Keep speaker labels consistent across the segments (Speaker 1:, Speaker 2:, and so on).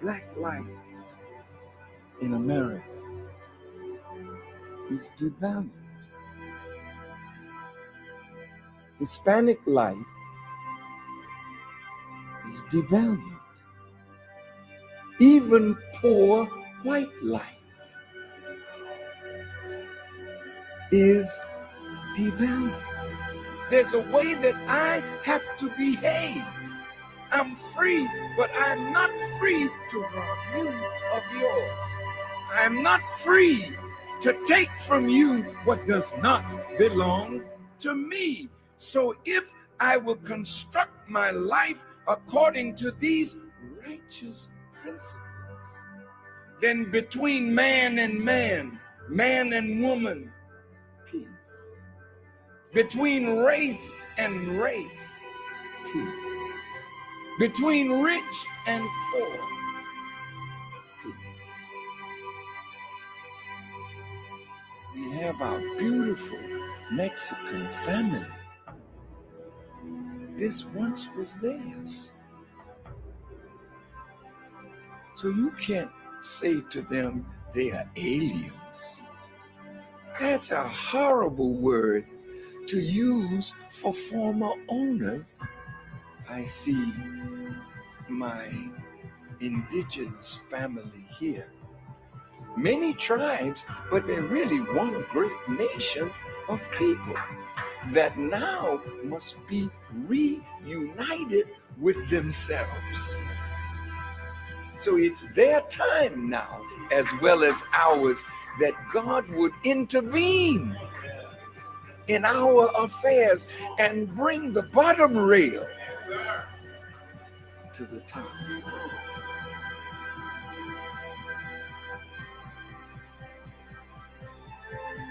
Speaker 1: Black life in America is devalued. Hispanic life is devalued. Even poor white life is devalued. There's a way that I have to behave. I'm free, but I'm not free to rob you of yours. I'm not free to take from you what does not belong to me. So if I will construct my life according to these righteous principles, then between man and man, man and woman, peace. Between race and race, peace. Between rich and poor, peace. We have our beautiful Mexican family. This once was theirs. So you can't say to them they are aliens. That's a horrible word to use for former owners. I see my indigenous family here. Many tribes, but they're really one great nation of people that now must be reunited with themselves. So it's their time now, as well as ours, that God would intervene in our affairs and bring the bottom rail to the top.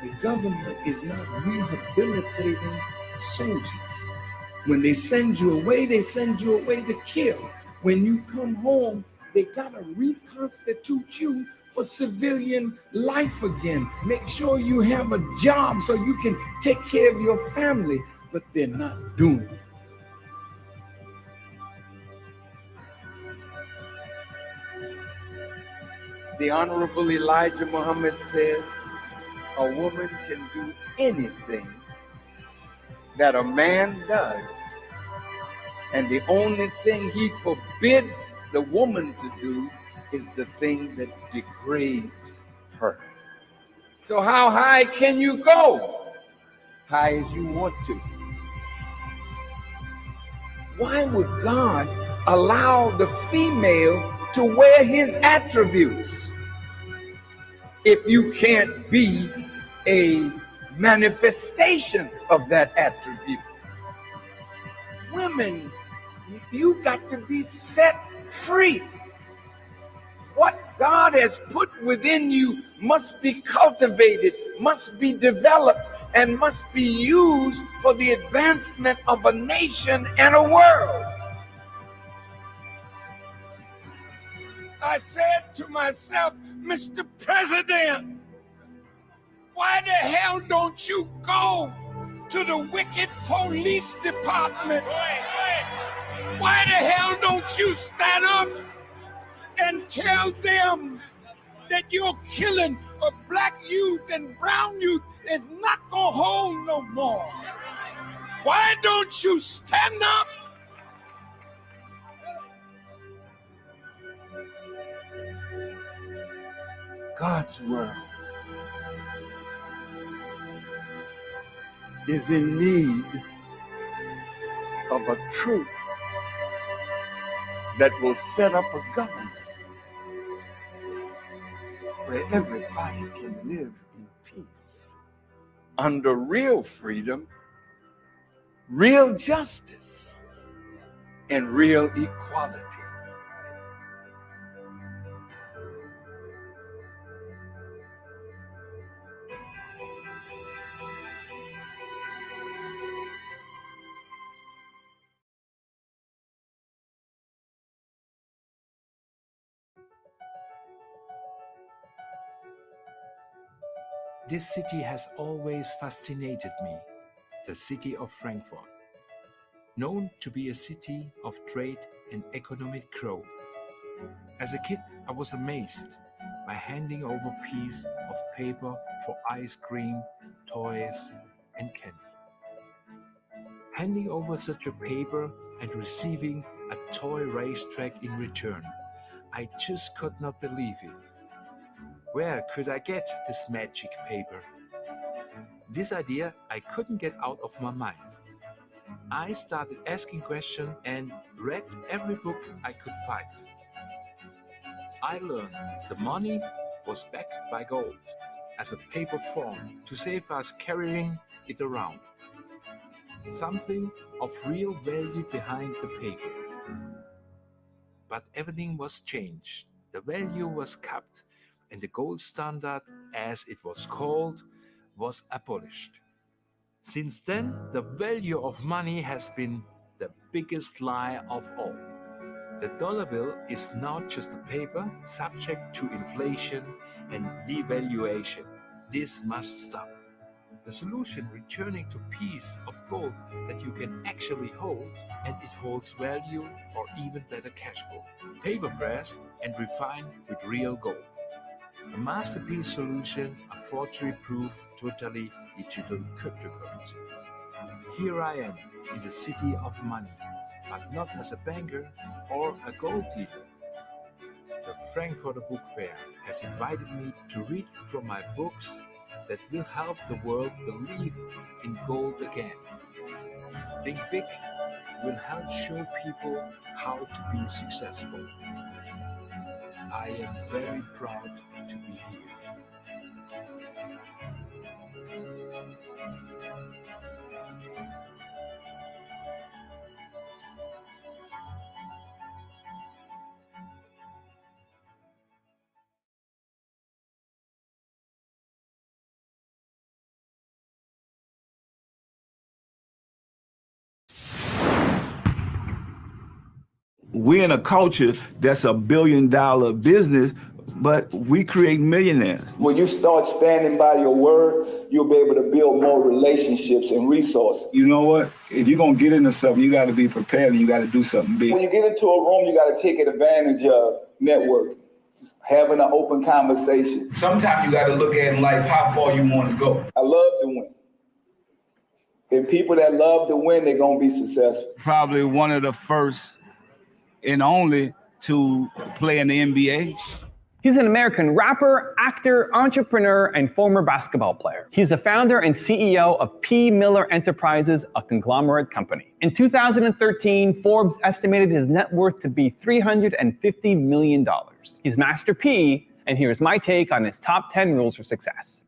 Speaker 1: The government is not rehabilitating soldiers. When they send you away to kill. When you come home, they gotta reconstitute you for civilian life again. Make sure you have a job so you can take care of your family, but they're not doing it. The Honorable Elijah Muhammad says, a woman can do anything that a man does, and the only thing he forbids the woman to do is the thing that degrades her. So how high can you go? High as you want to. Why would God allow the female to wear his attributes if you can't be a manifestation of that attribute? Women, you got to be set free. What God has put within you must be cultivated, must be developed, and must be used for the advancement of a nation and a world. I said to myself, Mr. President, why the hell don't you go to the wicked police department? Why the hell don't you stand up and tell them that your killing of black youth and brown youth is not gonna hold no more? Why don't you stand up? God's world is in need of a truth that will set up a government where everybody can live in peace, under real freedom, real justice, and real equality. This city has always fascinated me, the city of Frankfurt. Known to be a city of trade and economic growth, As a kid, I was amazed by handing over a piece of paper for ice cream, toys, and candy. Handing over such a paper and receiving a toy racetrack in return, I just could not believe it. Where could I get this magic paper? This idea I couldn't get out of my mind. I started asking questions and read every book I could find. I learned the money was backed by gold as a paper form to save us carrying it around. Something of real value behind the paper. But everything was changed. The value was kept, and the gold standard, as it was called, was abolished. Since then, the value of money has been the biggest lie of all. The dollar bill is now just a paper subject to inflation and devaluation. This must stop. The solution returning to a piece of gold that you can actually hold, and it holds value or even better cash gold, paper pressed and refined with real gold. A masterpiece solution, a forgery-proof, totally digital cryptocurrency. Here I am in the city of money, but not as a banker or a gold dealer. The Frankfurter Book Fair has invited me to read from my books that will help the world believe in gold again. Think Big will help show people how to be successful. I am very proud to be here.
Speaker 2: We're in a culture that's $1 billion business, but we create millionaires.
Speaker 3: When you start standing by your word, you'll be able to build more relationships and resources.
Speaker 2: You know what? If you're going to get into something, you got to be prepared and you got to do something big.
Speaker 3: When you get into a room, you got to take advantage of networking, just having an open conversation.
Speaker 2: Sometimes you got to look at it like how far you want to go.
Speaker 3: I love to win. And people that love to win, they're going to be successful.
Speaker 2: Probably one of the first and only to play in the NBA.
Speaker 4: He's an American rapper, actor, entrepreneur, and former basketball player. He's the founder and CEO of P. Miller Enterprises, a conglomerate company. In 2013, Forbes estimated his net worth to be $350 million. He's Master P, and here's my take on his top 10 rules for success.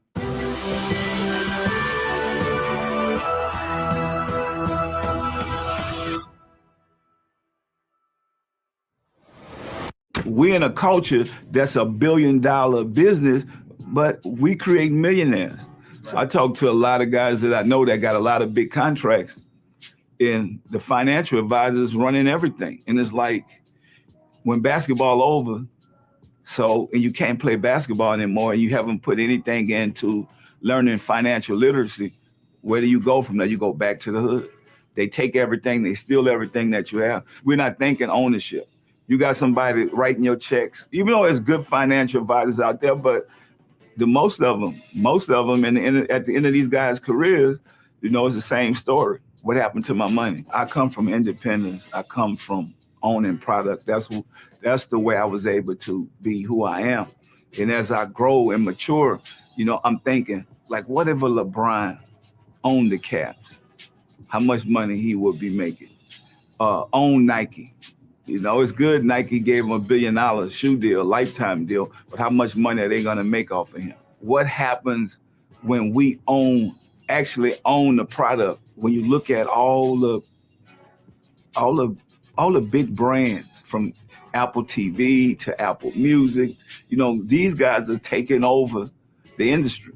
Speaker 2: We're in a culture that's $1 billion business, but we create millionaires. So I talk to a lot of guys that I know that got a lot of big contracts, and the financial advisors running everything. And it's like when basketball over, and you can't play basketball anymore, and you haven't put anything into learning financial literacy, where do you go from there? You go back to the hood. They take everything, they steal everything that you have. We're not thinking ownership. You got somebody writing your checks, even though there's good financial advisors out there, but most of them, at the end of these guys' careers, it's the same story. What happened to my money? I come from independence. I come from owning product. That's the way I was able to be who I am. And as I grow and mature, I'm thinking, like, what if a LeBron owned the Cavs? How much money he would be making? Own Nike. It's good Nike gave him $1 billion shoe deal, lifetime deal, but how much money are they gonna make off of him? What happens when we actually own the product? When you look at all the big brands, from Apple TV to Apple Music, these guys are taking over the industry,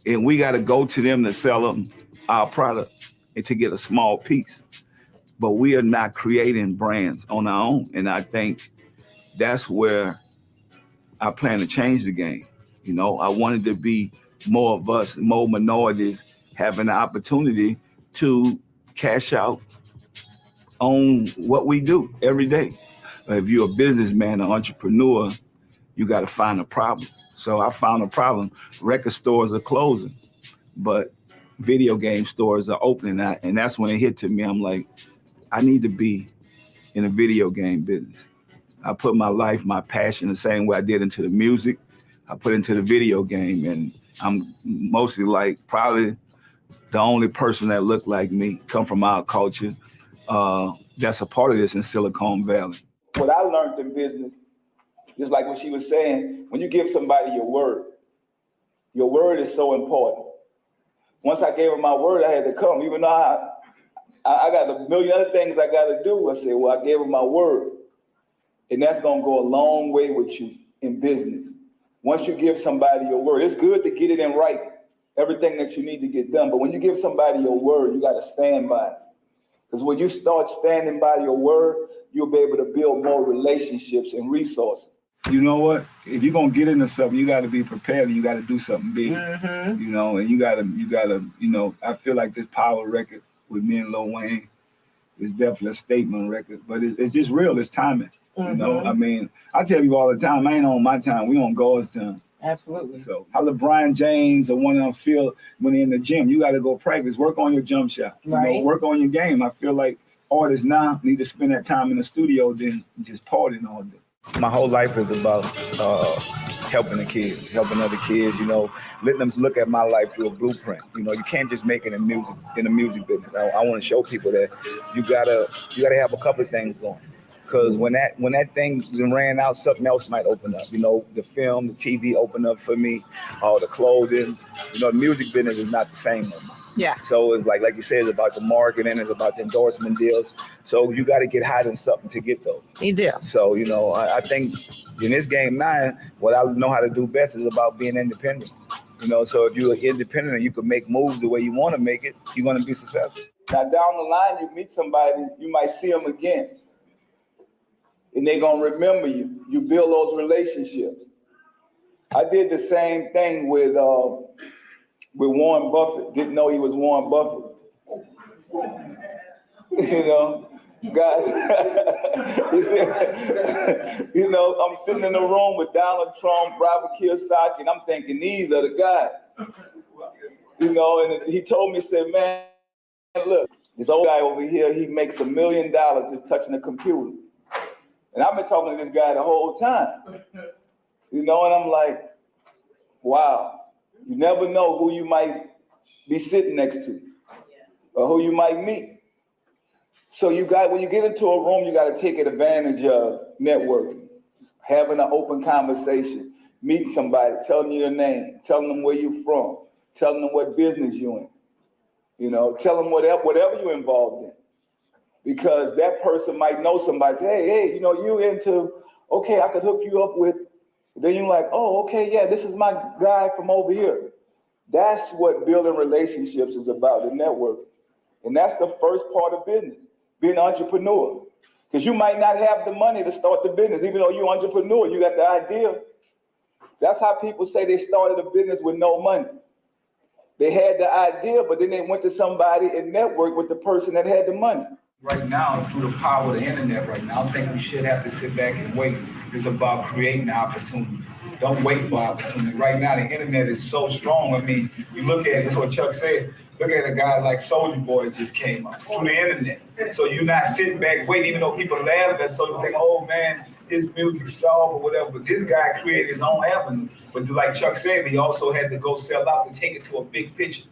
Speaker 2: and we got to go to them to sell them our product and to get a small piece. But we are not creating brands on our own. And I think that's where I plan to change the game. I wanted to be more of us, more minorities, having the opportunity to cash out on what we do every day.
Speaker 1: If you're a businessman, an entrepreneur, you got to find a problem. So I found a problem. Record stores are closing, but video game stores are opening. And that's when it hit to me. I'm like, I need to be in a video game business. I put my life, my passion, the same way I did into the music, I put into the video game. And I'm mostly like probably the only person that looked like me, come from our culture, that's a part of this in Silicon Valley.
Speaker 3: What I learned in business, just like what she was saying, when you give somebody your word is so important. Once I gave her my word, I had to come. Even though I got a million other things I got to do, I said, well, I gave her my word. And that's going to go a long way with you in business. Once you give somebody your word, it's good to get it in writing, everything that you need to get done. But when you give somebody your word, you got to stand by it. Because when you start standing by your word, you'll be able to build more relationships and resources.
Speaker 1: You know what? If you're gonna get into something, you got to be prepared, and you got to do something big. Mm-hmm. You know, and you gotta, you know. I feel like this Power record with me and Lil Wayne is definitely a statement record, but it's just real. It's timing. Mm-hmm. You know, I mean, I tell you all the time, I ain't on my time. We on God's time.
Speaker 5: Absolutely.
Speaker 1: So how LeBron James or one of them feel when they're in the gym, you got to go practice, work on your jump shot,
Speaker 5: right.
Speaker 1: You know, work on your game. I feel like artists now need to spend that time in the studio than just partying all day. My whole life is about helping the kids, helping other kids, you know, letting them look at my life through a blueprint. You know, you can't just make it in the music business. I want to show people that you gotta have a couple of things going. Because when that thing ran out, something else might open up. You know, the film, the TV opened up for me, all the clothing. You know, the music business is not the same no more.
Speaker 5: Yeah.
Speaker 1: So it's like you said, it's about the marketing, it's about the endorsement deals. So you got to get hot in something to get those.
Speaker 5: You do.
Speaker 1: So, you know, I think in this game now, what I know how to do best is about being independent. You know, so if you're independent and you can make moves the way you want to make it, you're going to be successful.
Speaker 3: Now, down the line, you meet somebody, you might see them again. And they're going to remember you. You build those relationships. I did the same thing with Warren Buffett. Didn't know he was Warren Buffett. You know, guys, you know, I'm sitting in the room with Donald Trump, Robert Kiyosaki, and I'm thinking, these are the guys. You know, and he told me, said, man, look, this old guy over here, he makes $1 million just touching a computer. And I've been talking to this guy the whole time. You know, and I'm like, wow, you never know who you might be sitting next to or who you might meet. So when you get into a room, you got to take advantage of networking, having an open conversation, meeting somebody, telling you your name, telling them where you're from, telling them what business you're in, you know, tell them whatever you're involved in. Because that person might know somebody, say, hey, you know, you into, okay, I could hook you up with, then you're like, oh, okay, yeah, this is my guy from over here. That's what building relationships is about, the network. And that's the first part of business, being an entrepreneur. Because you might not have the money to start the business, even though you're an entrepreneur, you got the idea. That's how people say they started a business with no money. They had the idea, but then they went to somebody and networked with the person that had the money.
Speaker 1: Right now, through the power of the internet right now, I think we should have to sit back and wait. It's about creating opportunity. Don't wait for opportunity. Right now, the internet is so strong. I mean, you look at it, that's what Chuck said. Look at a guy like Soulja Boy just came out through the internet. So you're not sitting back waiting, even though people laugh at Soulja, think, oh man, his music's soft or whatever. But this guy created his own avenue. But like Chuck said, he also had to go sell out to take it to a big picture.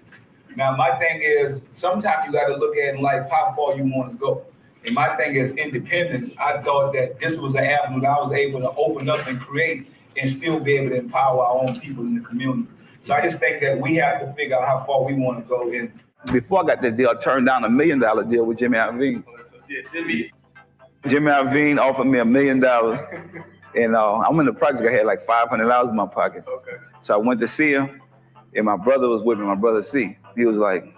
Speaker 1: Now, my thing is, sometimes you got to look at like how far you want to go. And my thing is independence. I thought that this was an avenue that I was able to open up and create and still be able to empower our own people in the community. So I just think that we have to figure out how far we want to go. And before I got the deal, I turned down $1 million deal with Jimmy Iovine. Jimmy Iovine offered me $1 million. And I'm in the project, I had like $500 in my pocket. Okay. So I went to see him, and my brother was with me, my brother C. He was like,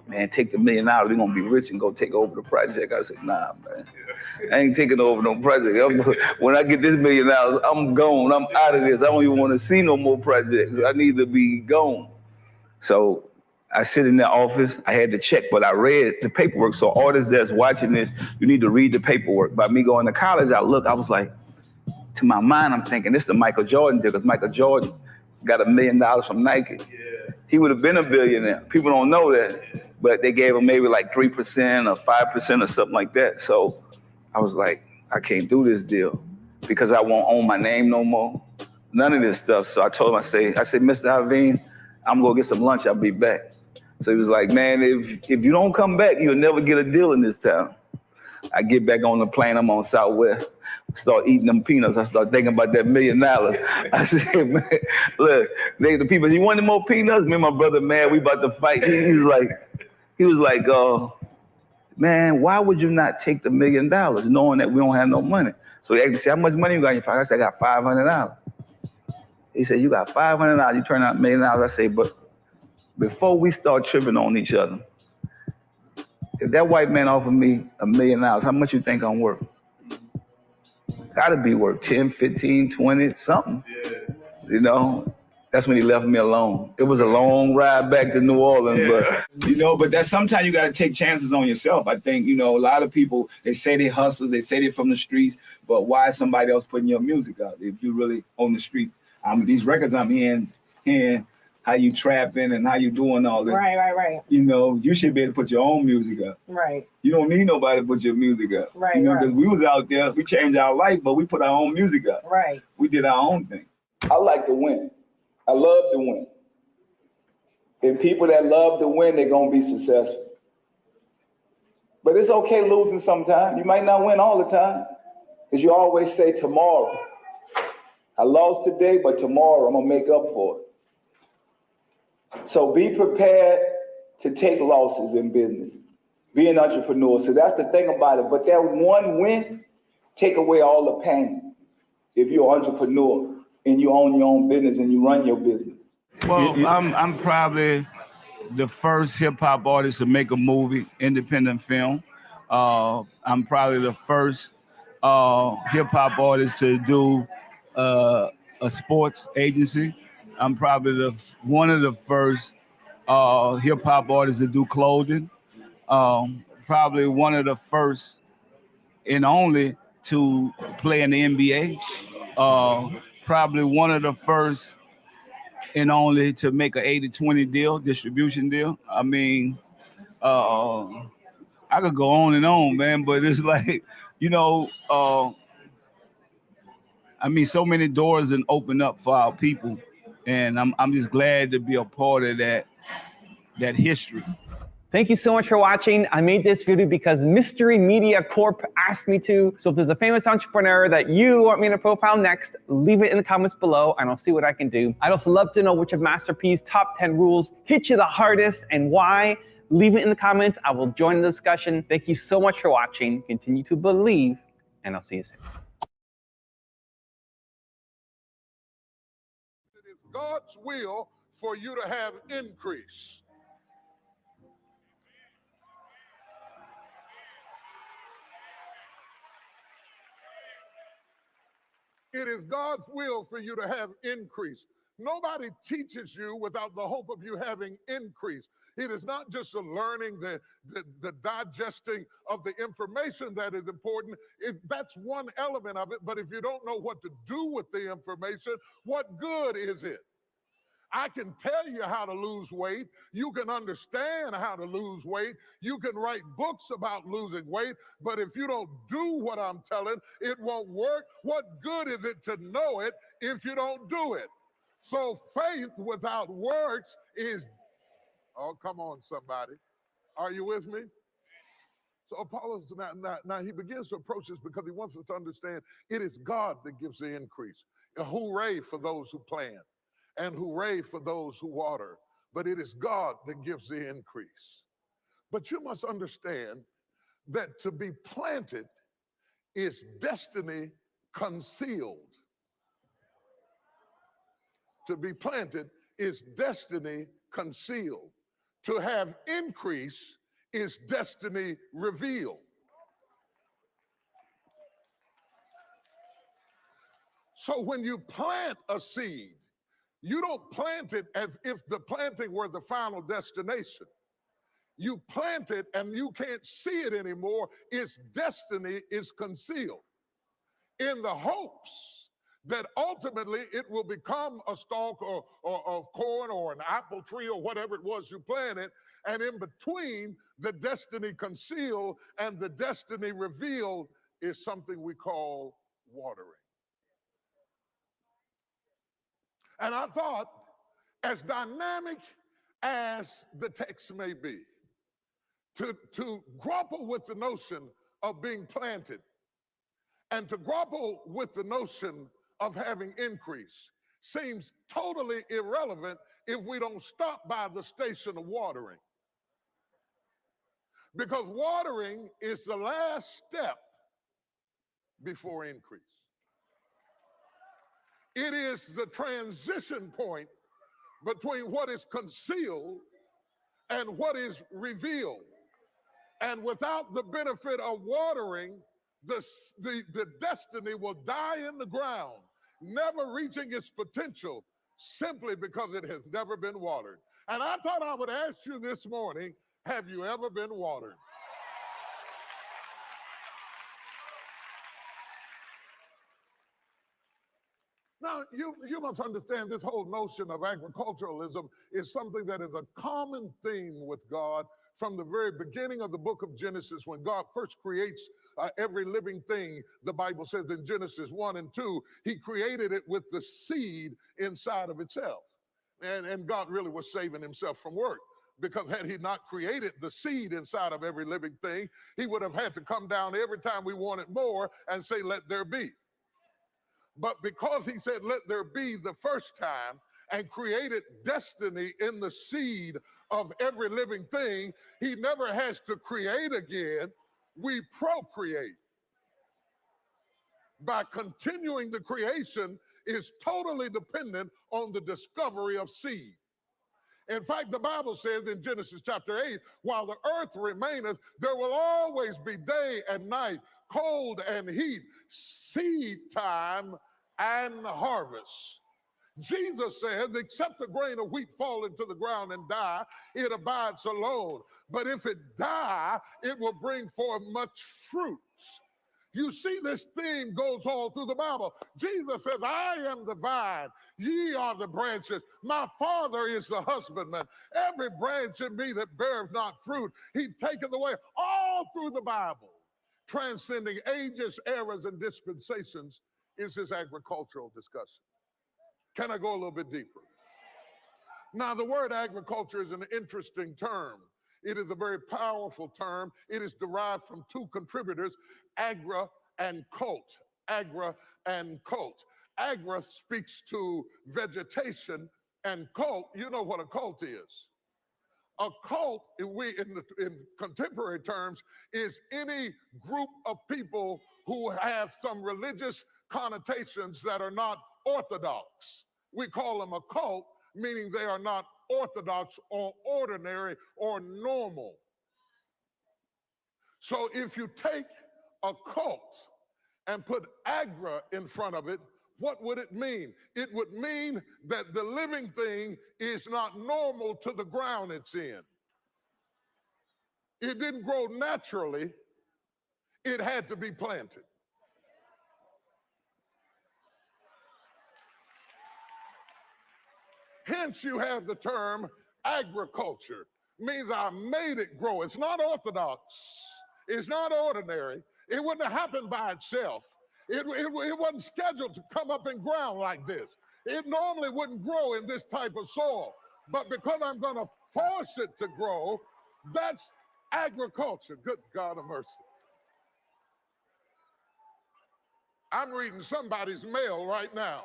Speaker 1: man, take the $1 million, we're gonna be rich and go take over the project. I said, nah, man, I ain't taking over no project. When I get this $1 million, I'm gone, I'm out of this. I don't even wanna see no more projects. I need to be gone. So
Speaker 3: I sit in the office, I had to check, but I read the paperwork. So artists that's watching this, you need to read the paperwork. By me going to college, I was like, to my mind, I'm thinking, this is a Michael Jordan deal, because Michael Jordan got $1 million from Nike. Yeah. He would have been a billionaire. People don't know that, but they gave him maybe like 3% or 5% or something like that. So I was like, I can't do this deal because I won't own my name no more. None of this stuff. So I told him, I said, Mr. Alvin, I'm gonna get some lunch, I'll be back. So he was like, man, if you don't come back, you'll never get a deal in this town. I get back on the plane, I'm on Southwest, start eating them peanuts. I start thinking about that $1 million. I said, man, look, the people, you want any more peanuts? Me and my brother, man, we about to fight. He was like, man, why would you not take the $1 million knowing that we don't have no money? So he asked me, how much money you got in your pocket? I said, I got $500. He said, you got $500, you turn out $1 million. I said, but before we start tripping on each other, if that white man offered me $1 million, how much you think I'm worth? Gotta be worth 10, 15, 20, something. Yeah. You know, that's when he left me alone. It was a long ride back to New Orleans, but that's sometimes you gotta take chances on yourself. I think, a lot of people, they say they hustle, they say they're from the streets, but why is somebody else putting your music out if you really on the street? These records I'm hearing how you trapping and how you doing all this.
Speaker 5: Right.
Speaker 3: You should be able to put your own music up.
Speaker 5: Right.
Speaker 3: You don't need nobody to put your music up.
Speaker 5: Right.
Speaker 3: Because we was out there, we changed our life, but we put our own music up.
Speaker 5: Right.
Speaker 3: We did our own thing.
Speaker 6: I like to win. I love to win. And people that love to win, they're gonna be successful. But it's okay losing sometimes. You might not win all the time, because you always say tomorrow. I lost today, but tomorrow I'm gonna make up for it. So be prepared to take losses in business. Be an entrepreneur. So that's the thing about it. But that one win, take away all the pain. If you're an entrepreneur and you own your own business and you run your business.
Speaker 3: Well, I'm probably the first hip hop artist to make a movie, independent film. I'm probably the first hip hop artist to do a sports agency. I'm probably one of the first hip hop artists to do clothing. Probably one of the first and only to play in the NBA. Probably one of the first and only to make an 80-20 deal, distribution deal. I mean, I could go on and on, man, but it's like, so many doors and open up for our people. And I'm just glad to be a part of that history.
Speaker 4: Thank you so much for watching. I made this video because Mystery Media Corp asked me to. So if there's a famous entrepreneur that you want me to profile next, leave it in the comments below and I'll see what I can do. I'd also love to know which of Master P's top 10 rules hit you the hardest and why. Leave it in the comments. I will join the discussion. Thank you so much for watching. Continue to believe, and I'll see you soon.
Speaker 2: It is God's will for you to have increase. It is God's will for you to have increase. Nobody teaches you without the hope of you having increase. It is not just the learning, the digesting of the information that is important. That's one element of it, but if you don't know what to do with the information, what good is it? I can tell you how to lose weight. You can understand how to lose weight. You can write books about losing weight, but if you don't do what I'm telling, it won't work. What good is it to know it if you don't do it? So faith without works is, oh, come on, somebody. Are you with me? So Apollos, now he begins to approach this because he wants us to understand it is God that gives the increase. Hooray for those who plant. And hooray for those who water, but it is God that gives the increase. But you must understand that to be planted is destiny concealed. To be planted is destiny concealed. To have increase is destiny revealed. So when you plant a seed,
Speaker 5: You don't plant it as if the planting were the final destination. You plant it and you can't see it anymore. Its destiny is concealed in the hopes that ultimately it will become a stalk or of corn or an apple tree or whatever it was you planted. And in between the destiny concealed and the destiny revealed is something we call watering. And I thought, as dynamic as the text may be, to grapple with the notion of being planted and to grapple with the notion of having increase seems totally irrelevant if we don't stop by the station of watering. Because watering is the last step before increase. It is the transition point between what is concealed and what is revealed. And without the benefit of watering, the destiny will die in the ground, never reaching its potential simply because it has never been watered. And I thought I would ask you this morning, have you ever been watered? Now, you must understand this whole notion of agriculturalism is something that is a common theme with God from the very beginning of the book of Genesis. When God first creates every living thing, the Bible says in Genesis 1 and 2, he created it with the seed inside of itself. And God really was saving himself from work, because had he not created the seed inside of every living thing, he would have had to come down every time we wanted more and say, let there be. But because he said, let there be the first time and created destiny in the seed of every living thing, he never has to create again. We procreate. By continuing the creation is totally dependent on the discovery of seed. In fact, the Bible says in Genesis chapter 8, while the earth remaineth, there will always be day and night, cold and heat, seed time and harvest. Jesus says, except a grain of wheat fall into the ground and die, it abides alone. But if it die, it will bring forth much fruit. You see, this theme goes all through the Bible. Jesus says, I am the vine, ye are the branches. My Father is the husbandman. Every branch in me that beareth not fruit, he taketh away. All through the Bible, transcending ages, eras, and dispensations, is this agricultural discussion. Can I go a little bit deeper? Now, the word agriculture is an interesting term. It is a very powerful term. It is derived from two contributors, agra and cult. Agra and cult. Agra speaks to vegetation, and cult, you know what a cult is. A cult, in contemporary terms, is any group of people who have some religious connotations that are not orthodox. We call them a cult, meaning they are not orthodox or ordinary or normal. So if you take a cult and put agra in front of it, what would it mean? It would mean that the living thing is not normal to the ground it's in. It didn't grow naturally. It had to be planted. Hence, you have the term agriculture. Means I made it grow. It's not orthodox. It's not ordinary. It wouldn't have happened by itself. It wasn't scheduled to come up in ground like this. It normally wouldn't grow in this type of soil. But because I'm going to force it to grow, that's agriculture. Good God of mercy. I'm reading somebody's mail right now.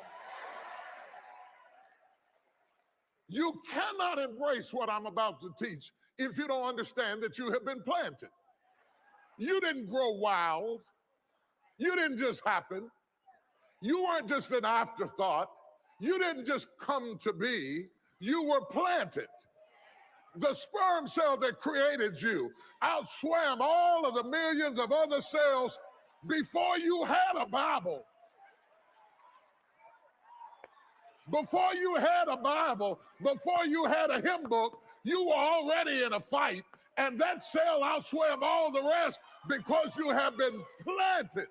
Speaker 5: You cannot embrace what I'm about to teach if you don't understand that you have been planted. You didn't grow wild. You didn't just happen. You weren't just an afterthought. You didn't just come to be. You were planted. The sperm cell that created you outswam all of the millions of other cells before you had a Bible. Before you had a Bible, before you had a hymn book, you were already in a fight, and that cell outswam all the rest because you have been planted.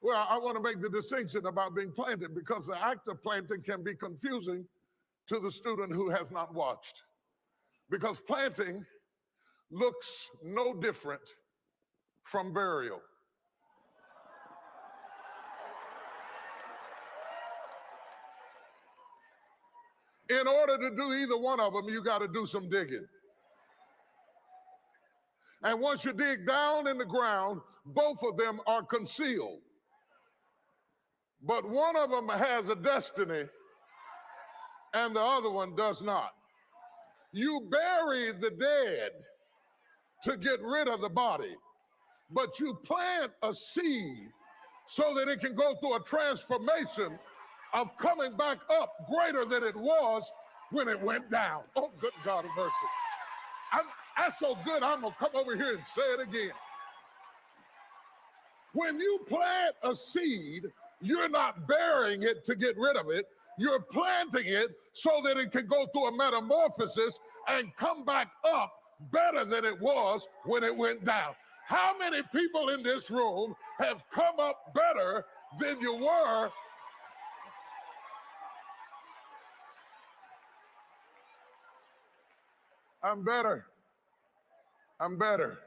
Speaker 5: Well, I want to make the distinction about being planted because the act of planting can be confusing to the student who has not watched. Because planting looks no different from burial. In order to do either one of them, you got to do some digging. And once you dig down in the ground, both of them are concealed. But one of them has a destiny and the other one does not. You bury the dead to get rid of the body, but you plant a seed so that it can go through a transformation of coming back up greater than it was when it went down. Oh, good God of mercy. That's so good, I'm going to come over here and say it again. When you plant a seed, you're not burying it to get rid of it. You're planting it so that it can go through a metamorphosis and come back up better than it was when it went down. How many people in this room have come up better than you were? I'm better. I'm better.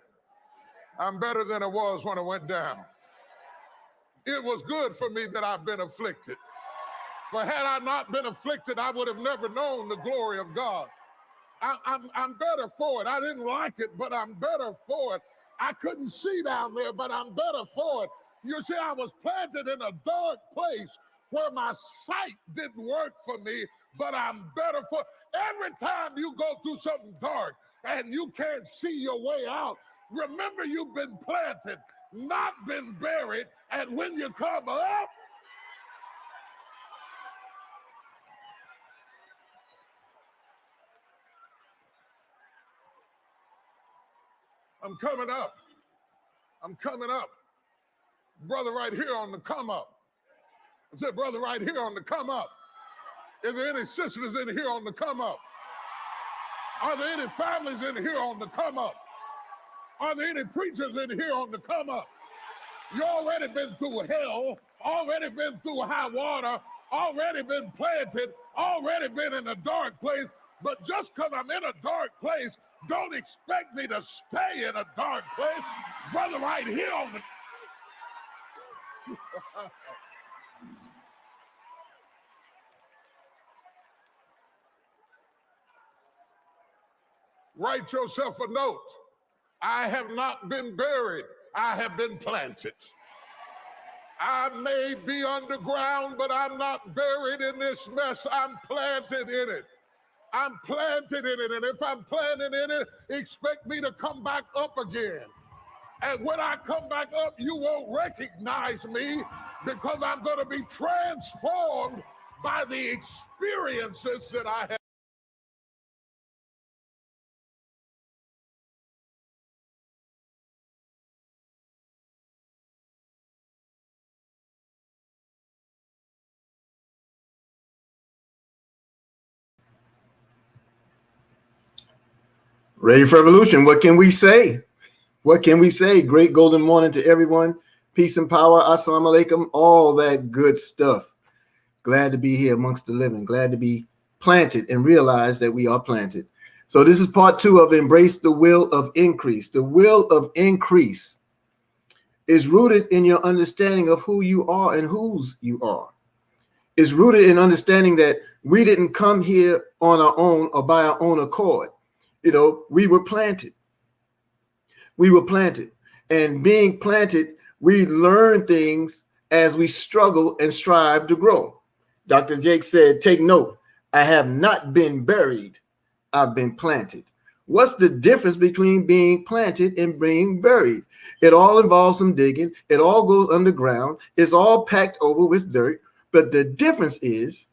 Speaker 5: I'm better than I was when I went down. It was good for me that I've been afflicted. For had I not been afflicted, I would have never known the glory of God. I'm better for it. I didn't like it, but I'm better for it. I couldn't see down there, but I'm better for it. You see, I was planted in a dark place where my sight didn't work for me, but I'm better for it. Every time you go through something dark and you can't see your way out, remember you've been planted, not been buried, and when you come up, I'm coming up. I'm coming up. Brother right here on the come up. I said, brother right here on the come up. Is there any sisters in here on the come up? Are there any families in here on the come up? Are there any preachers in here on the come up? You already been through hell, already been through high water, already been planted, already been in a dark place. But just because I'm in a dark place, don't expect me to stay in a dark place. Brother right here on the... Write yourself a note. I have not been buried. I have been planted. I may be underground, but I'm not buried in this mess. I'm planted in it. I'm planted in it. And if I'm planted in it, expect me to come back up again. And when I come back up, you won't recognize me because I'm going to be transformed by the experiences that I have.
Speaker 7: Ready for evolution. What can we say? What can we say? Great golden morning to everyone. Peace and power. Assalamu alaikum. All that good stuff. Glad to be here amongst the living. Glad to be planted and realize that we are planted. So this is part 2 of Embrace the Will of Increase. The will of increase is rooted in your understanding of who you are and whose you are. It's rooted in understanding that we didn't come here on our own or by our own accord. You know, we were planted. We were planted. And being planted, we learn things as we struggle and strive to grow. Dr. Jake said, take note, I have not been buried. I've been planted. What's the difference between being planted and being buried? It all involves some digging. It all goes underground. It's all packed over with dirt. But the difference is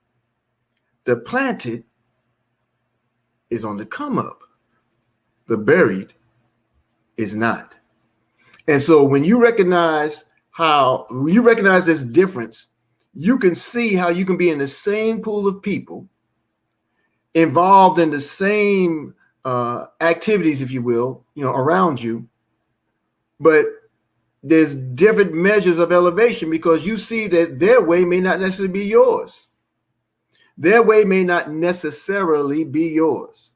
Speaker 7: the planted is on the come up. The buried is not. And so when you recognize this difference, you can see how you can be in the same pool of people, involved in the same activities, if you will, around you, but there's different measures of elevation because you see that their way may not necessarily be yours. Their way may not necessarily be yours.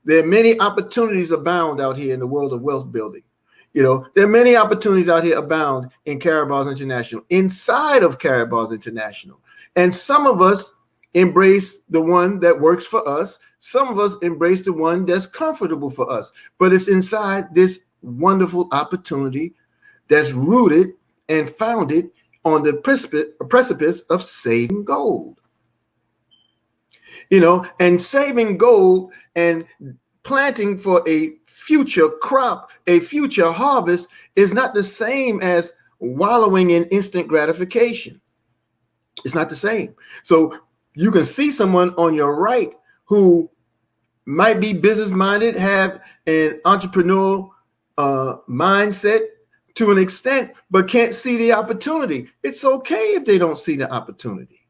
Speaker 7: There are many opportunities abound out here in the world of wealth building. There are many opportunities out here abound in Carabal's International, inside of Carabal's International. And some of us embrace the one that works for us. Some of us embrace the one that's comfortable for us. But it's inside this wonderful opportunity that's rooted and founded on the precipice of saving gold. And saving gold and planting for a future crop, a future harvest is not the same as wallowing in instant gratification. It's not the same. So you can see someone on your right who might be business-minded, have an entrepreneurial mindset to an extent, but can't see the opportunity. It's okay if they don't see the opportunity,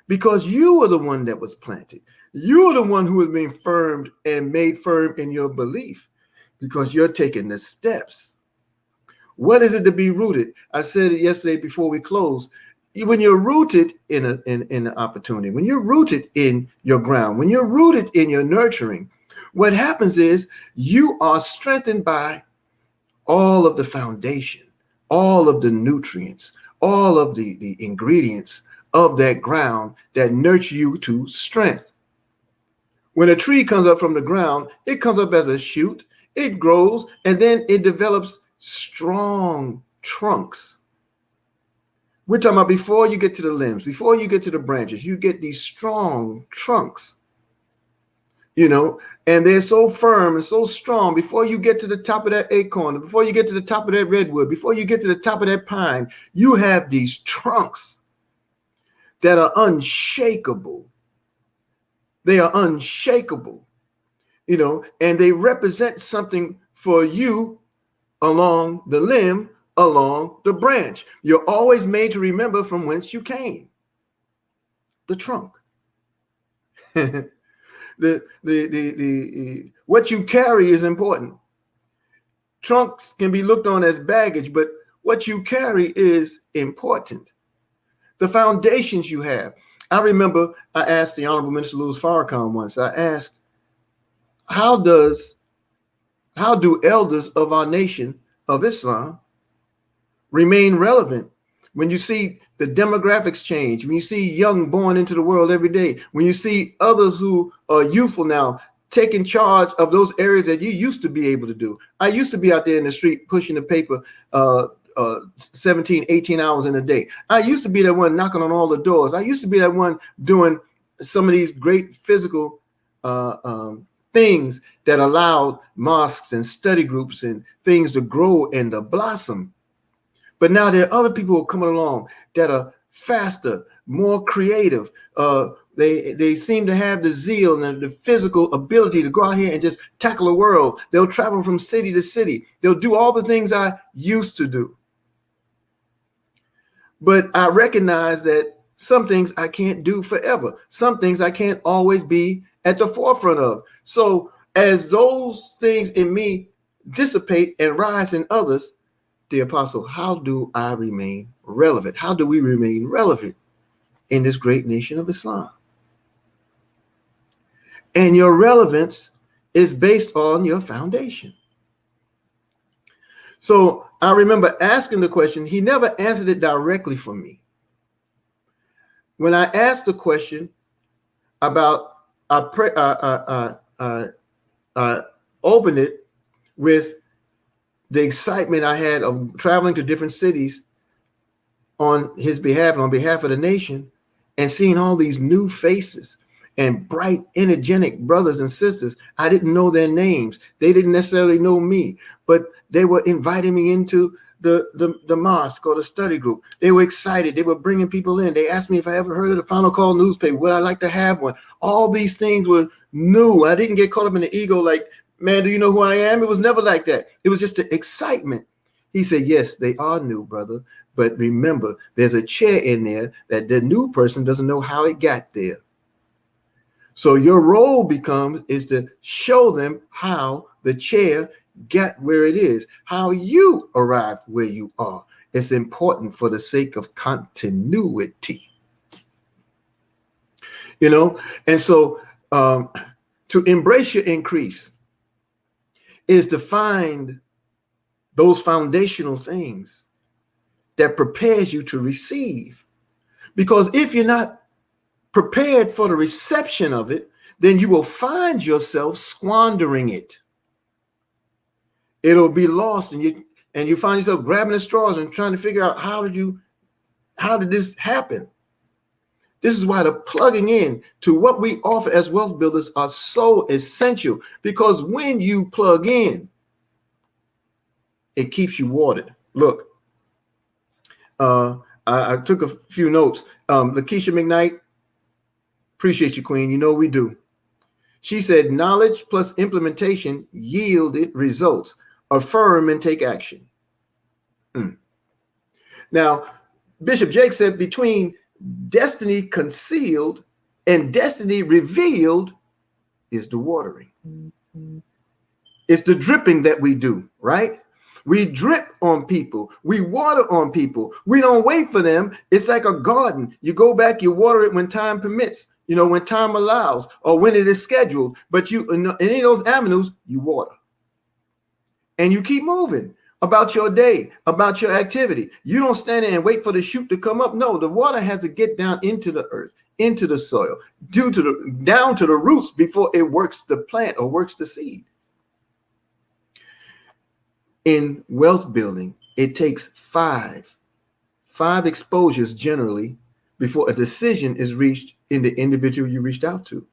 Speaker 7: because you are the one that was planted. You're the one who has been firmed and made firm in your belief, because you're taking the steps. What is it to be rooted? I said it yesterday before we closed. When you're rooted in an opportunity, when you're rooted in your ground, when you're rooted in your nurturing, what happens is you are strengthened by all of the foundation, all of the nutrients, all of the ingredients of that ground that nurture you to strength. When a tree comes up from the ground, it comes up as a shoot, it grows, and then it develops strong trunks. We're talking about before you get to the limbs, before you get to the branches, you get these strong trunks, and they're so firm and so strong. Before you get to the top of that acorn, before you get to the top of that redwood, before you get to the top of that pine, you have these trunks that are unshakable. They are unshakable, and they represent something for you along the limb, along the branch. You're always made to remember from whence you came. The trunk. What you carry is important. Trunks can be looked on as baggage, but what you carry is important. The foundations you have. I remember I asked the Honorable Minister Louis Farrakhan once, I asked, how do elders of our nation of Islam remain relevant when you see the demographics change, when you see young born into the world every day, when you see others who are youthful now taking charge of those areas that you used to be able to do. I used to be out there in the street pushing the paper 17, 18 hours in a day. I used to be that one knocking on all the doors. I used to be that one doing some of these great physical things that allowed mosques and study groups and things to grow and to blossom. But now there are other people who are coming along that are faster, more creative. They seem to have the zeal and the physical ability to go out here and just tackle the world. They'll travel from city to city. They'll do all the things I used to do. But I recognize that some things I can't do forever. Some things I can't always be at the forefront of. So as those things in me dissipate and rise in others, the apostle, how do I remain relevant? How do we remain relevant in this great nation of Islam? And your relevance is based on your foundation. So I remember asking the question. He never answered it directly for me. When I asked the question about, I opened it with the excitement I had of traveling to different cities on his behalf and on behalf of the nation, and seeing all these new faces and bright, energetic brothers and sisters. I didn't know their names. They didn't necessarily know me, but they were inviting me into the mosque or the study group. They were excited. They were bringing people in. They asked me if I ever heard of the Final Call newspaper. Would I like to have one? All these things were new. I didn't get caught up in the ego like Man, do you know who I am? It was never like that. It was just the excitement. He said, yes, they are new, brother. But remember, there's a chair in there that the new person doesn't know how it got there. So your role is to show them how the chair got where it is, how you arrived where you are. It's important for the sake of continuity. You know, and so to embrace your increase is to find those foundational things that prepares you to receive. Because if you're not prepared for the reception of it, then you will find yourself squandering it. It'll be lost, and you find yourself grabbing the straws and trying to figure out how did this happen? This is why the plugging in to what we offer as wealth builders are so essential, because when you plug in, it keeps you watered. Look, I took a few notes. Lakeisha McKnight, appreciate you, Queen. You know we do. She said, knowledge plus implementation yielded results. Affirm and take action. Now, Bishop Jake said between destiny concealed and destiny revealed is the watering. It's the dripping that we do, right? We drip on people. We water on people. We don't wait for them. It's like a garden. You go back, you water it when time permits, you know, when time allows or when it is scheduled. But you, in any of those avenues, you water. And you keep moving about your day, about your activity. You don't stand there and wait for the shoot to come up. No, the water has to get down into the earth, into the soil, down to the roots before it works the plant or works the seed. In wealth building, it takes five exposures generally before a decision is reached in the individual you reached out to.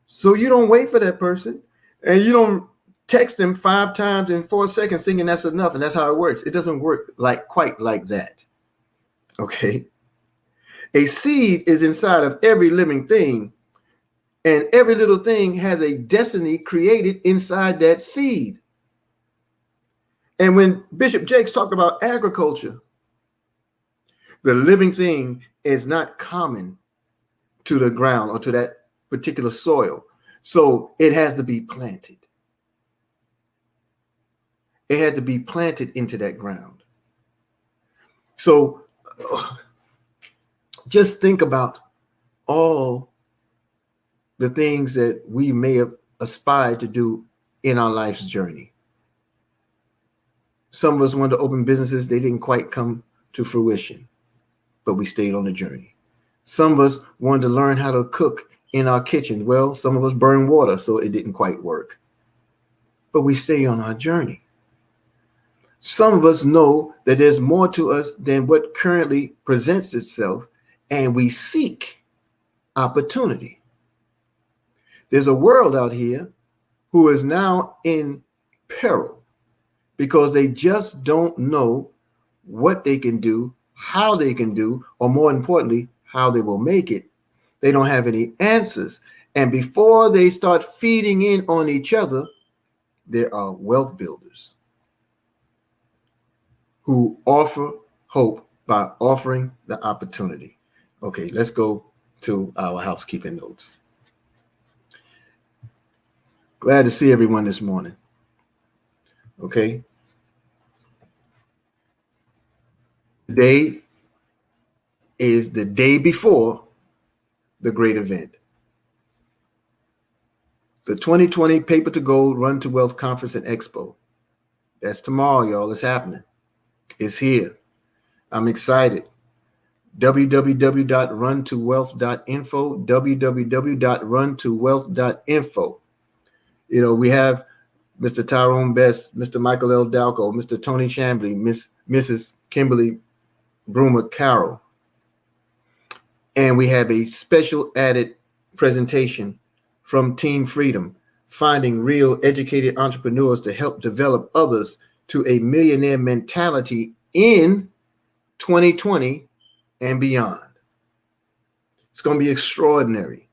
Speaker 7: So you don't wait for that person, and you don't text them 5 times in 4 seconds thinking that's enough and that's how it works. It doesn't work quite like that. Okay. A seed is inside of every living thing, and every little thing has a destiny created inside that seed. And when Bishop Jakes talked about agriculture, the living thing is not common to the ground or to that particular soil. So it has to be planted. It had to be planted into that ground. So just think about all the things that we may have aspired to do in our life's journey. Some of us wanted to open businesses, they didn't quite come to fruition, but we stayed on the journey. Some of us wanted to learn how to cook in our kitchen. Well, some of us burned water, so it didn't quite work. But we stay on our journey. Some of us know that there's more to us than what currently presents itself, and we seek opportunity. There's a world out here who is now in peril because they just don't know what they can do, how they can do, or more importantly, how they will make it. They don't have any answers. And before they start feeding in on each other, there are wealth builders who offer hope by offering the opportunity. Okay, let's go to our housekeeping notes. Glad to see everyone this morning. Okay. Today is the day before the great event. The 2020 Paper to Gold Run to Wealth Conference and Expo. That's tomorrow, y'all. It's happening. It's here. I'm excited. www.runtowealth.info, www.runtowealth.info. You know, we have Mr. Tyrone Best, Mr. Michael L. Dalco, Mr. Tony Chambly, Mrs. Kimberly Broomer Carroll. And we have a special added presentation from Team Freedom, finding real educated entrepreneurs to help develop others to a millionaire mentality in 2020 and beyond. It's going to be extraordinary,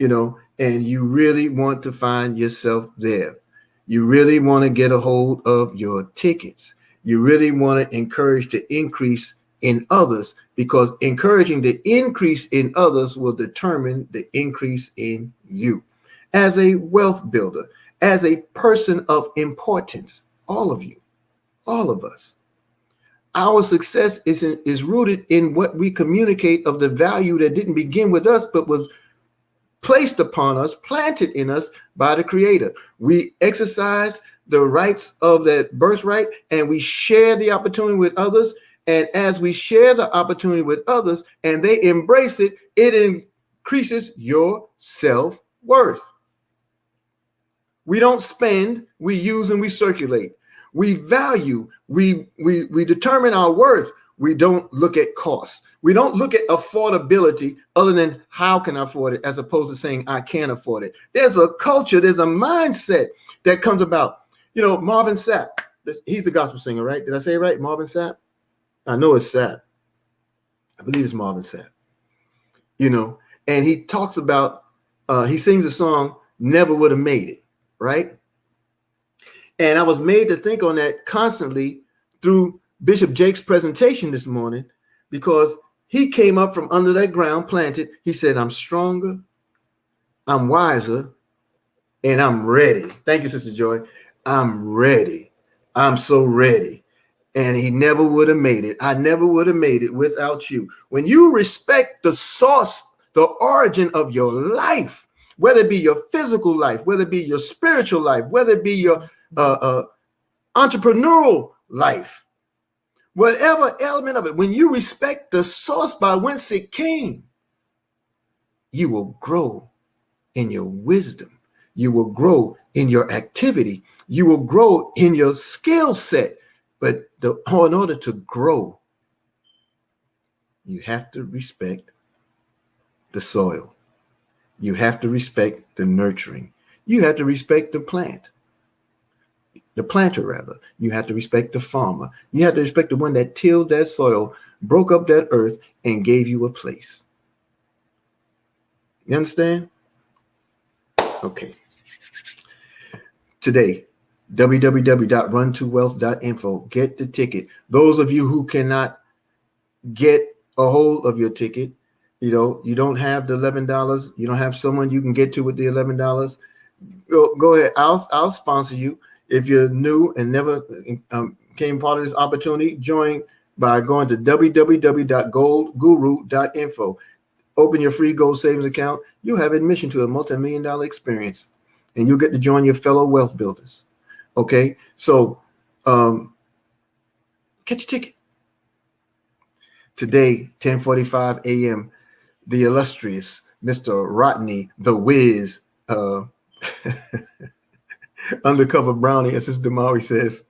Speaker 7: you know, and you really want to find yourself there. You really want to get a hold of your tickets. You really want to encourage the increase in others, because encouraging the increase in others will determine the increase in you. As a wealth builder, as a person of importance, all of you, all of us, our success is rooted in what we communicate of the value that didn't begin with us, but was placed upon us, planted in us by the Creator. We exercise the rights of that birthright, and we share the opportunity with others. And as we share the opportunity with others and they embrace it, it increases your self-worth. We don't spend, we use and we circulate. We value, we determine our worth. We don't look at costs. We don't look at affordability other than how can I afford it, as opposed to saying I can't afford it. There's a culture, there's a mindset that comes about. You know, Marvin Sapp, he's the gospel singer, right? Did I say it right? Marvin Sapp? I know it's Sapp. I believe it's Marvin Sapp. You know, and he talks about, he sings a song, Never Would Have Made It, right? And I was made to think on that constantly through Bishop Jake's presentation this morning, because he came up from under that ground planted. He said, I'm stronger, I'm wiser, and I'm ready. Thank you, Sister Joy. I'm ready. I'm so ready. And he never would have made it. I never would have made it without you. When you respect the source, the origin of your life, whether it be your physical life, whether it be your spiritual life, whether it be your entrepreneurial life, whatever element of it, when you respect the source by whence it came, you will grow in your wisdom. You will grow in your activity. You will grow in your skill set. But in order to grow, you have to respect the soil. You have to respect the nurturing. You have to respect the planter rather. You have to respect the farmer. You have to respect the one that tilled that soil, broke up that earth, and gave you a place. You understand? Okay. Today, www.run2wealth.info. Get the ticket. Those of you who cannot get a hold of your ticket, you know, you don't have the $11. You don't have someone you can get to with the $11. Go ahead. I'll sponsor you. If you're new and never became part of this opportunity, join by going to www.goldguru.info. Open your free gold savings account. You'll have admission to a multi-million-dollar experience, and you'll get to join your fellow wealth builders. Okay, so get your ticket. Today, 10:45 a.m., the illustrious Mr. Rodney the Wiz, Undercover Brownie, as Sister Damari says,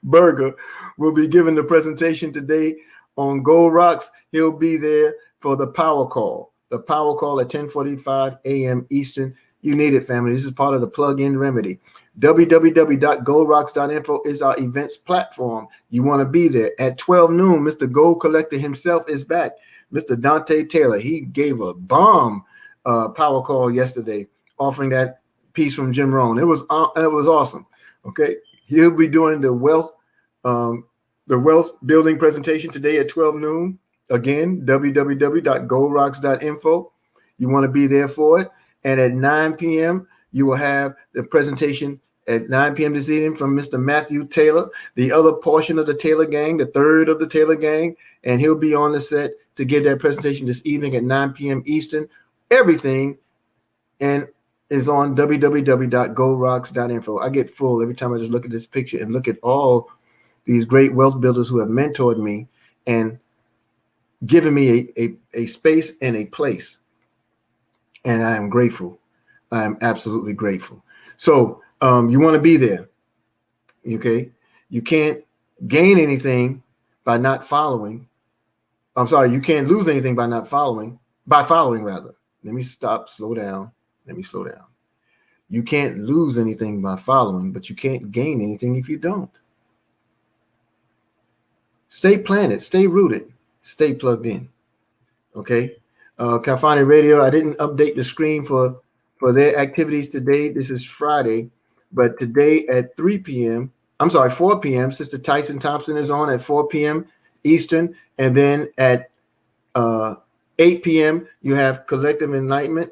Speaker 7: Berger, will be giving the presentation today on Gold Rocks. He'll be there for the power call. The power call at 10:45 a.m. Eastern. You need it, family. This is part of the plug-in remedy. www.goldrocks.info is our events platform. You want to be there. At 12 noon, Mr. Gold Collector himself is back. Mr. Dante Taylor, he gave a bomb power call yesterday, offering that piece from Jim Rohn. It was awesome. Okay, he'll be doing the wealth building presentation today at 12 noon. Again, www.goldrocks.info. You want to be there for it. And at 9 p.m., you will have the presentation at 9 p.m. this evening from Mr. Matthew Taylor, the other portion of the Taylor gang, the third of the Taylor gang, and he'll be on the set to give that presentation this evening at 9 p.m. Eastern. Everything and is on www.goldrocks.info. I get full every time I just look at this picture and look at all these great wealth builders who have mentored me and given me a space and a place. And I am grateful. I am absolutely grateful. So you want to be there. Okay. You can't gain anything by not following. I'm sorry. You can't lose anything by not following, by following rather. Let me slow down. You can't lose anything by following, but you can't gain anything if you don't. Stay planted, stay rooted, stay plugged in. Okay. California Radio, I didn't update the screen for for their activities today. This is Friday, but today at 4 p.m., Sister Tyson Thompson is on at 4 p.m. Eastern. And then at 8 p.m., you have Collective Enlightenment,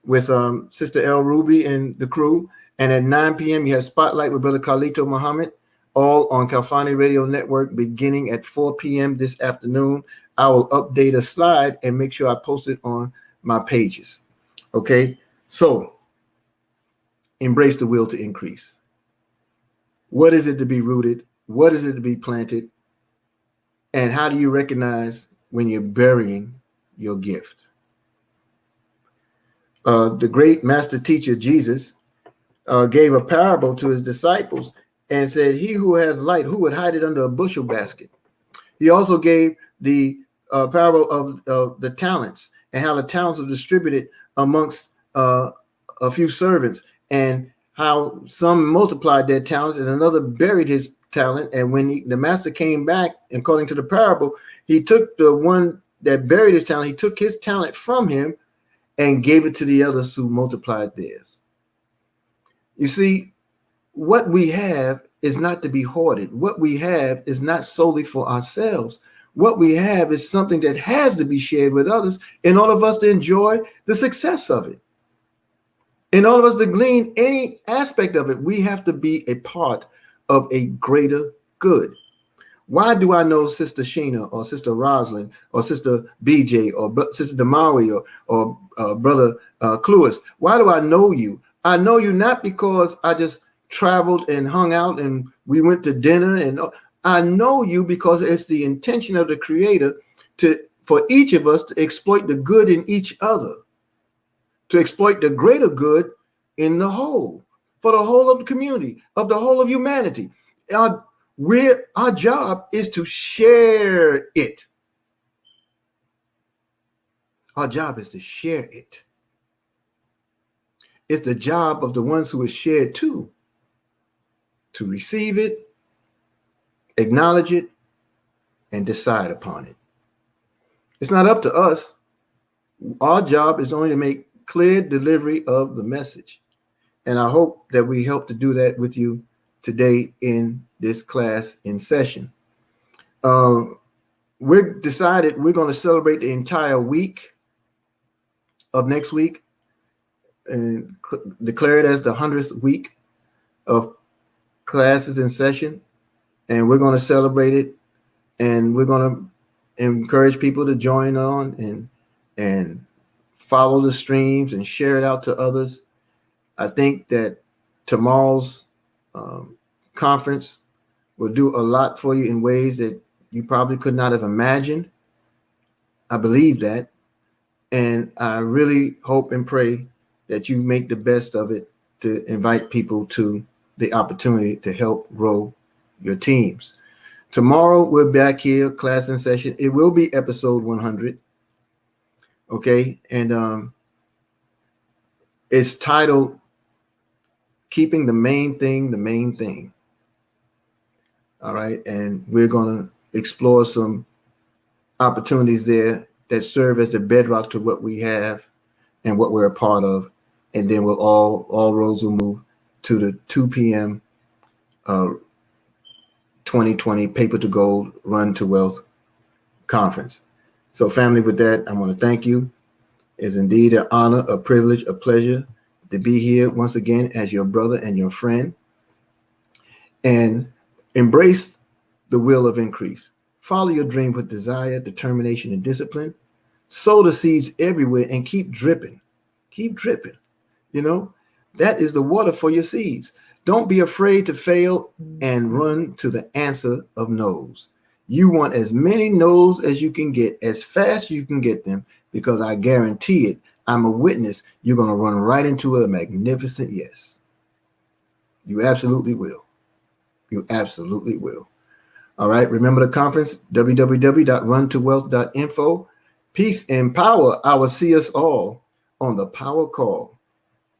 Speaker 7: with Sister El Ruby and the crew. And at 9 p.m., you have Spotlight with Brother Carlito Muhammad, all on Kalfani Radio Network, beginning at 4 p.m. this afternoon. I will update a slide and make sure I post it on my pages. Okay, so embrace the will to increase. What is it to be rooted? What is it to be planted? And how do you recognize when you're burying your gift? The great master teacher, Jesus, gave a parable to his disciples and said, he who has light, who would hide it under a bushel basket? He also gave the parable of the talents and how the talents were distributed amongst a few servants, and how some multiplied their talents and another buried his talent. And when the master came back, according to the parable, he took the one that buried his talent, he took his talent from him and gave it to the others who multiplied theirs. You see, what we have is not to be hoarded. What we have is not solely for ourselves. What we have is something that has to be shared with others in order for us to enjoy the success of it. In order for us to glean any aspect of it, we have to be a part of a greater good. Why do I know Sister Sheena or Sister Roslyn or Sister BJ or Sister Damawi or Brother Cluis? Why do I know you? I know you not because I just traveled and hung out and we went to dinner, and I know you because it's the intention of the Creator for each of us to exploit the good in each other, to exploit the greater good in the whole, for the whole of the community, of the whole of humanity. Our job is to share it. Our job is to share it. It's the job of the ones who are shared to receive it, acknowledge it, and decide upon it. It's not up to us. Our job is only to make clear delivery of the message. And I hope that we help to do that with you today in this class in session. We've decided we're going to celebrate the entire week of next week and declare it as the 100th week of classes in session. And we're going to celebrate it, and we're going to encourage people to join on and follow the streams and share it out to others. I think that tomorrow's conference will do a lot for you in ways that you probably could not have imagined. I believe that. And I really hope and pray that you make the best of it to invite people to the opportunity to help grow your teams. Tomorrow, we're back here, class in session. It will be episode 100. Okay. And it's titled Keeping the Main Thing the Main Thing. All right. And we're going to explore some opportunities there that serve as the bedrock to what we have and what we're a part of. And then we'll all roads will move to the 2 p.m. 2020 Paper to Gold Run to Wealth Conference. So family, with that, I want to thank you. It's indeed an honor, a privilege, a pleasure to be here once again as your brother and your friend. And embrace the will of increase. Follow your dream with desire, determination, and discipline. Sow the seeds everywhere and keep dripping. Keep dripping. You know, that is the water for your seeds. Don't be afraid to fail and run to the answer of no's. You want as many no's as you can get, as fast as you can get them, because I guarantee it, I'm a witness, you're going to run right into a magnificent yes. You absolutely will. You absolutely will. All right. Remember the conference, www.runtowealth.info. Peace and power. I will see us all on the power call.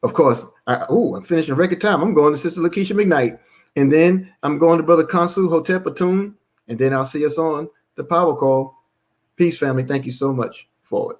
Speaker 7: Of course, I'm finishing record time. I'm going to Sister Lakeisha McKnight, and then I'm going to Brother Consul Hotep Atum, and then I'll see us on the power call. Peace, family. Thank you so much for it.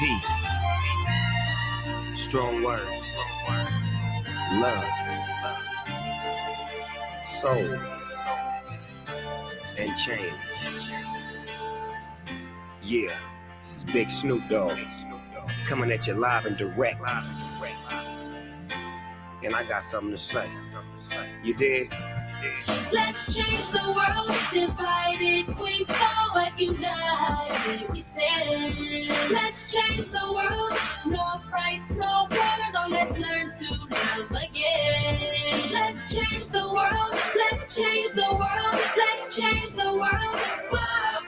Speaker 8: Peace. Strong words. Love. Soul. And change. Yeah, this is Big Snoop Dogg. Coming at you live and direct. And I got something to say. You dig?
Speaker 9: Let's change the world, divided we fall, but united we stand. Let's change the world, no rights, no wars, oh let's learn to love again. Let's change the world, let's change the world, let's change the world. Whoa,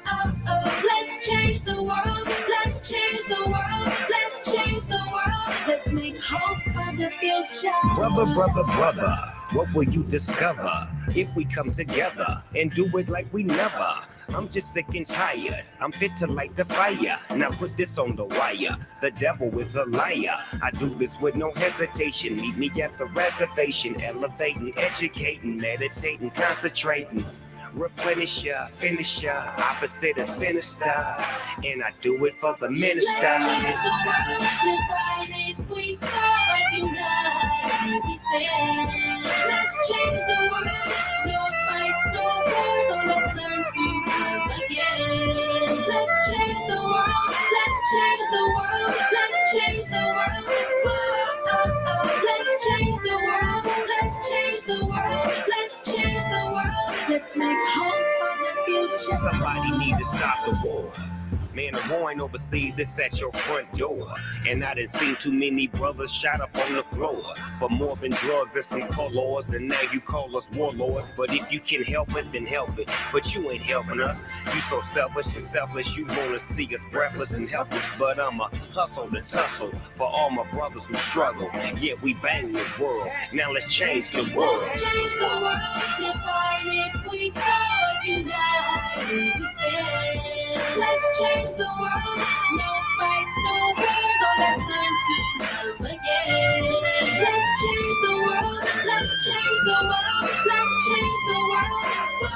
Speaker 9: oh, oh. Let's change the world, let's change the world, let's change the world. Let's make hope for the future.
Speaker 8: Brother, brother, brother, what will you discover if we come together and do it like we never? I'm just sick and tired. I'm fit to light the fire. Now put this on the wire. The devil is a liar. I do this with no hesitation. Meet me at the reservation. Elevating, educating, meditating, concentrating. Replenisher, finisher, opposite of sinister. And I do it for the minister.
Speaker 9: Let's change the world, divided we fall, but united we stand. Let's change the world, no fights, no wars, so let's learn to love again. Let's change the world, let's change the world, let's change the world. Whoa, oh, oh. Let's change the world, let's change the world, let's change the world. Let's make hope for the future.
Speaker 8: Somebody need to stop the war. Man, the war ain't overseas, it's at your front door. And I done seen too many brothers shot up on the floor for more than drugs and some colors. And now you call us warlords. But if you can help it, then help it. But you ain't helping us. You so selfish and selfless, you wanna see us breathless and helpless. But I'ma hustle to tussle for all my brothers who struggle. Yeah, we bang the world. Now let's change the world.
Speaker 9: Let's change the world, divided we fall, but united we stand. Let's change the world, no fights, no wars, oh let's learn to love again. Let's change the world, let's change the world, let's change the world. Whoa,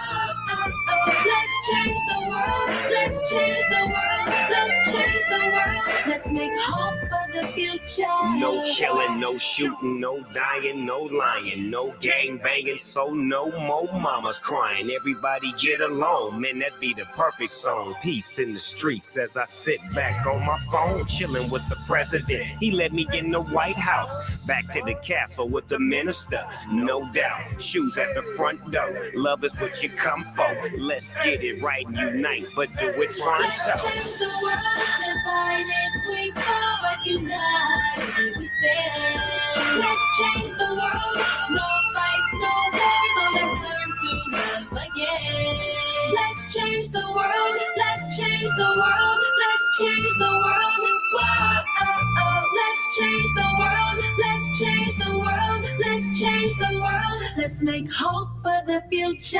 Speaker 9: oh, oh. Let's change the world, let's change the world, let's change the world. Let's make hope for the future.
Speaker 8: No killing, no shooting, no dying, no lying, no gang banging, so no more mamas crying. Everybody get along, man, that be the perfect song. Peace in the streets as I sit back on my phone, chilling with the president. He let me in the White House, back to the castle with the minister. No doubt, shoes at the front door. Love is what you come for. Let's get it right and unite, but do it right.
Speaker 9: Let's change the world, divided we fall, but united we stand. Let's change the world, no fights, no wars, so let's learn to love again. Let's change the world, let's change the world, let's change the world. Whoa, oh, oh. Let's change the world, let's change the world, let's change the world. Let's make hope for the future.